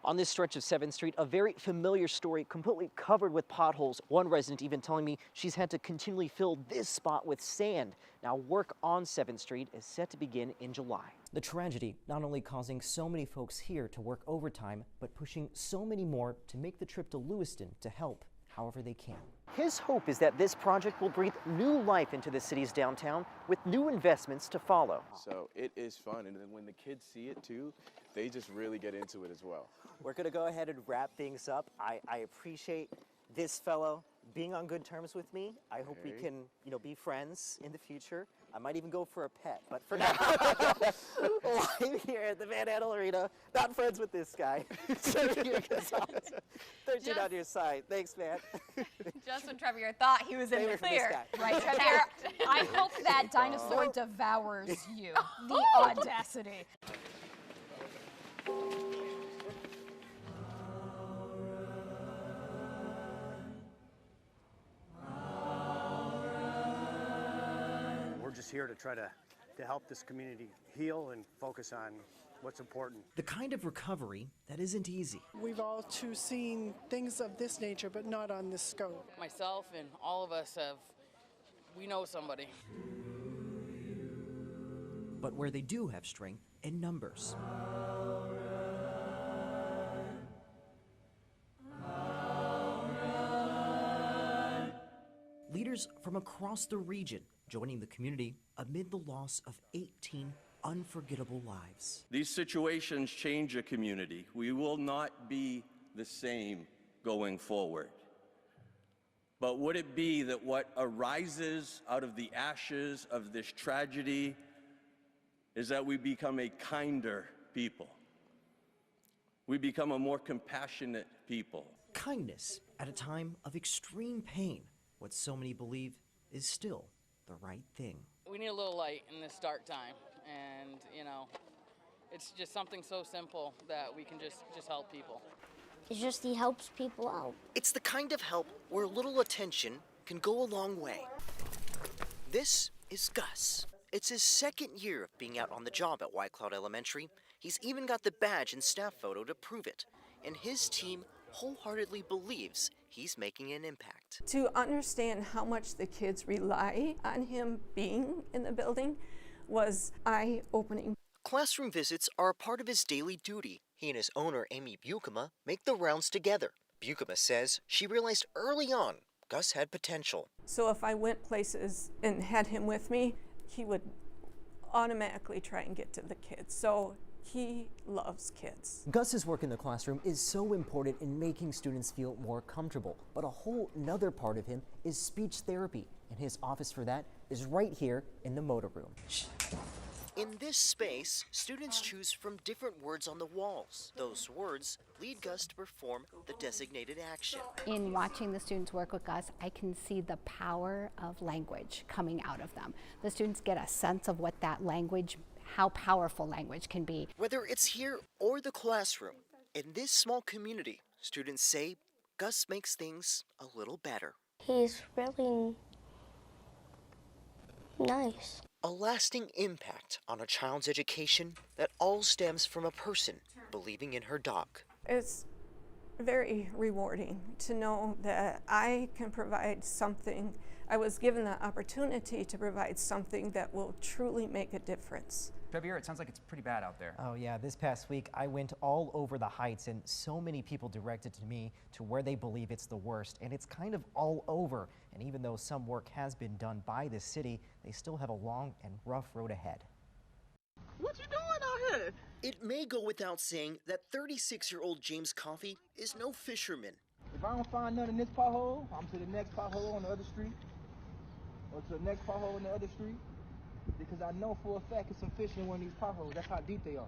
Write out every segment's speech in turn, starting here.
On this stretch of 7th Street, a very familiar story completely covered with potholes. One resident even telling me she's had to continually fill this spot with sand. Now, work on 7th Street is set to begin in July. The tragedy not only causing so many folks here to work overtime, but pushing so many more to make the trip to Lewiston to help however they can. His hope is that this project will breathe new life into the city's downtown with new investments to follow. So it is fun, and then when the kids see it too, they just really get into it as well. We're gonna go ahead and wrap things up. I appreciate this fellow being on good terms with me. I hope we can, be friends in the future. I might even go for a pet, but for now, live here at the Van Andel Arena, not friends with this guy. Trevier Gonzalez, 13 on your side. Thanks, man. Just when Trevier thought he was in the clear. Right, Trevier? I hope that dinosaur devours you. The audacity. Just here to try to help this community heal and focus on what's important. The kind of recovery that isn't easy. We've all too seen things of this nature, but not on this scope. Myself and all of us we know somebody. But where they do have strength in numbers. Leaders from across the region joining the community amid the loss of 18 unforgettable lives. These situations change a community. We will not be the same going forward. But would it be that what arises out of the ashes of this tragedy is that we become a kinder people? We become a more compassionate people. Kindness at a time of extreme pain, what so many believe is still the right thing. We need a little light in this dark time, and it's just something so simple that we can just help people. It's just he helps people out. It's the kind of help where a little attention can go a long way. This is Gus. It's his second year of being out on the job at White Cloud Elementary. He's even got the badge and staff photo to prove it. And his team wholeheartedly believes he's making an impact. To understand how much the kids rely on him being in the building was eye-opening. Classroom visits are a part of his daily duty. He and his owner, Amy Bukema, make the rounds together. Bukema says she realized early on Gus had potential. So if I went places and had him with me, he would automatically try and get to the kids. So he loves kids. Gus's work in the classroom is so important in making students feel more comfortable. But a whole nother part of him is speech therapy, and his office for that is right here in the motor room. In this space, students choose from different words on the walls. Those words lead Gus to perform the designated action. In watching the students work with Gus, I can see the power of language coming out of them. The students get a sense of what that language, how powerful language can be. Whether it's here or the classroom, in this small community, students say Gus makes things a little better. He's really nice. A lasting impact on a child's education that all stems from a person believing in her dog. It's very rewarding to know that I can provide something. I was given the opportunity to provide something that will truly make a difference. Trevier, it sounds like it's pretty bad out there. Oh yeah, this past week I went all over the Heights and so many people directed to me to where they believe it's the worst, and it's kind of all over. And even though some work has been done by the city, they still have a long and rough road ahead. What you doing out here? It may go without saying that 36-year-old James Coffey is no fisherman. If I don't find none in this pothole, I'm to the next pothole on the other street, or to the next pothole on the other street, because I know for a fact it's some fish in one of these potholes. That's how deep they are.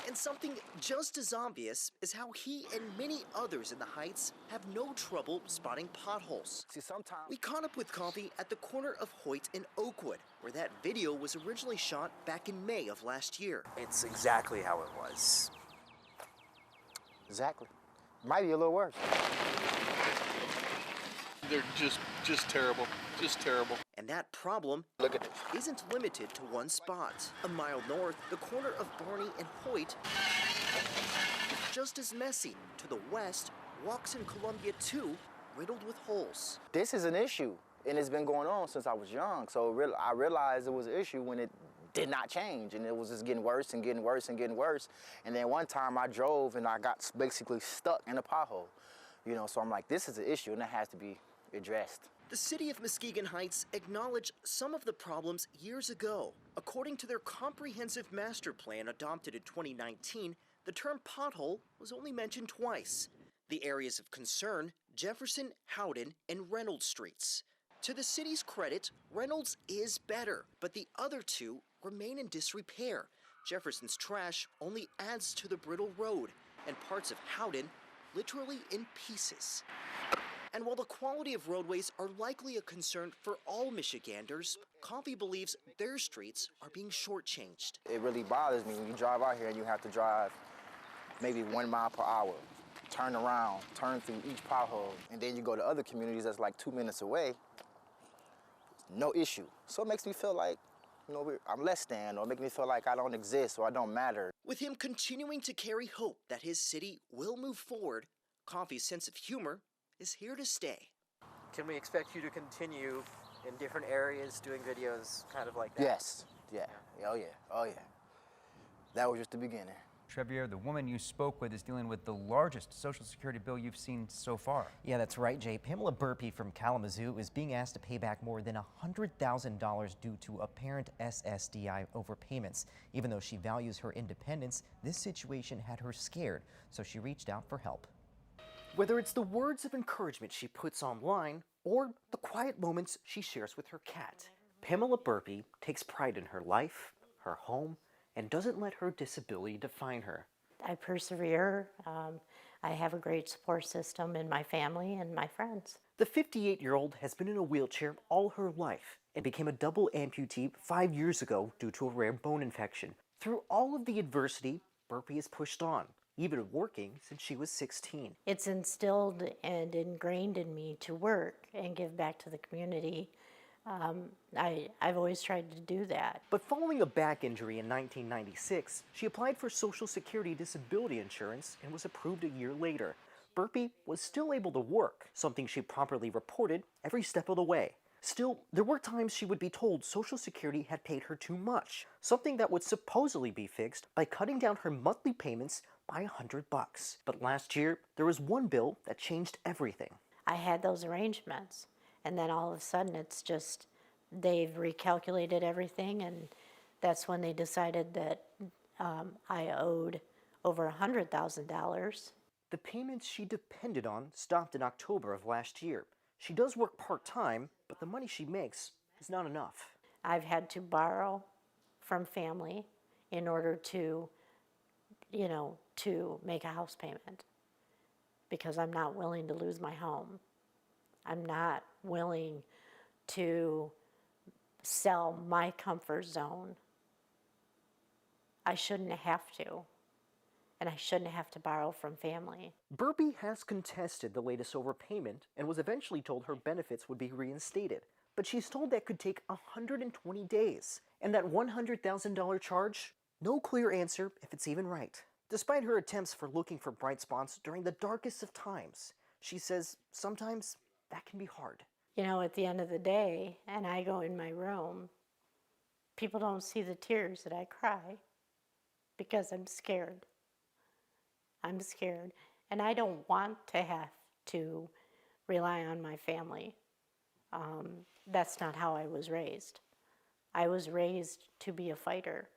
And something just as obvious is how he and many others in the Heights have no trouble spotting potholes. See, sometimes we caught up with Coffey at the corner of Hoyt and Oakwood, where that video was originally shot back in May of last year. it's exactly how it was. Exactly. Might be a little worse. They're just terrible. Just terrible. And that problem isn't limited to one spot. A mile north, the corner of Barney and Hoyt just as messy. To the west, walks in Columbia 2 riddled with holes. This is an issue, and it's been going on since I was young. So I realized it was an issue when it did not change, and it was just getting worse and getting worse and getting worse. And then one time I drove and I got basically stuck in a pothole. You know, so I'm like, this is an issue and it has to be addressed. The city of Muskegon Heights acknowledged some of the problems years ago. According to their comprehensive master plan adopted in 2019, the term pothole was only mentioned twice. The areas of concern, Jefferson, Howden, and Reynolds streets. To the city's credit, Reynolds is better, but the other two remain in disrepair. Jefferson's trash only adds to the brittle road, and parts of Howden literally in pieces. And while the quality of roadways are likely a concern for all Michiganders, Coffey believes their streets are being shortchanged. It really bothers me when you drive out here and you have to drive maybe 1 mile per hour, turn around, turn through each pothole, and then you go to other communities that's like 2 minutes away, no issue. So it makes me feel like, you know, I'm less than, or make me feel like I don't exist or I don't matter. With him continuing to carry hope that his city will move forward, Coffey's sense of humor is here to stay. Can we expect you to continue in different areas doing videos kind of like that? Yes, yeah, oh yeah, oh yeah. That was just the beginning. Trevier, the woman you spoke with is dealing with the largest Social Security bill you've seen so far. Yeah, that's right, Jay. Pamela Burpee from Kalamazoo is being asked to pay back more than $100,000 due to apparent SSDI overpayments. Even though she values her independence, this situation had her scared, so she reached out for help. Whether it's the words of encouragement she puts online or the quiet moments she shares with her cat, Pamela Burpee takes pride in her life, her home, and doesn't let her disability define her. I persevere. I have a great support system in my family and my friends. The 58-year-old has been in a wheelchair all her life and became a double amputee 5 years ago due to a rare bone infection. Through all of the adversity, Burpee has pushed on, even working since she was 16. It's instilled and ingrained in me to work and give back to the community. I've always tried to do that. But following a back injury in 1996, she applied for Social Security disability insurance and was approved a year later. Burpee was still able to work, something she properly reported every step of the way. Still, there were times she would be told Social Security had paid her too much, something that would supposedly be fixed by cutting down her monthly payments by $100. But last year, there was one bill that changed everything. I had those arrangements. And then all of a sudden it's just, they've recalculated everything, and that's when they decided that I owed over $100,000. The payments she depended on stopped in October of last year. She does work part-time, but the money she makes is not enough. I've had to borrow from family in order to, you know, to make a house payment because I'm not willing to lose my home. I'm not willing to sell my comfort zone. I shouldn't have to, and I shouldn't have to borrow from family. Burpee has contested the latest overpayment and was eventually told her benefits would be reinstated. But she's told that could take 120 days. And that $100,000 charge? No clear answer if it's even right. Despite her attempts for looking for bright spots during the darkest of times, she says sometimes that can be hard. You know, at the end of the day, and I go in my room, people don't see the tears that I cry because I'm scared. I'm scared. And I don't want to have to rely on my family. That's not how I was raised. I was raised to be a fighter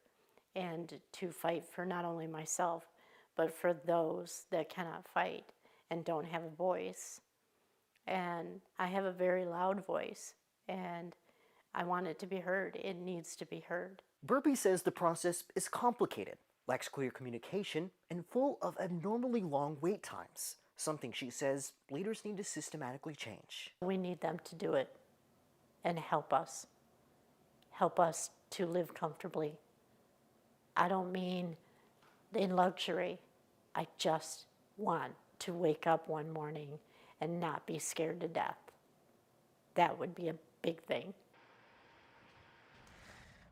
and to fight for not only myself, but for those that cannot fight and don't have a voice. And I have a very loud voice, and I want it to be heard. It needs to be heard. Burpee says the process is complicated, lacks clear communication, and full of abnormally long wait times, something she says leaders need to systematically change. We need them to do it and help us to live comfortably. I don't mean in luxury. I just want to wake up one morning and not be scared to death. That would be a big thing.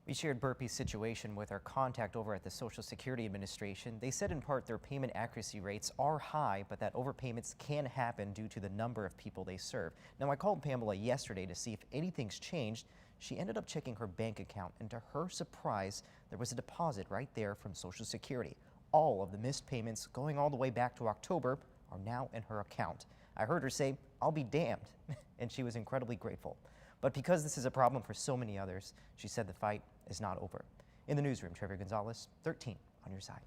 We shared Burpee's situation with our contact over at the Social Security Administration. They said in part their payment accuracy rates are high, but that overpayments can happen due to the number of people they serve. Now, I called Pamela yesterday to see if anything's changed. She ended up checking her bank account, and to her surprise, there was a deposit right there from Social Security. All of the missed payments, going all the way back to October, are now in her account. I heard her say, "I'll be damned," and she was incredibly grateful. But because this is a problem for so many others, she said the fight is not over. In the newsroom, Trevier Gonzalez, 13 on your side.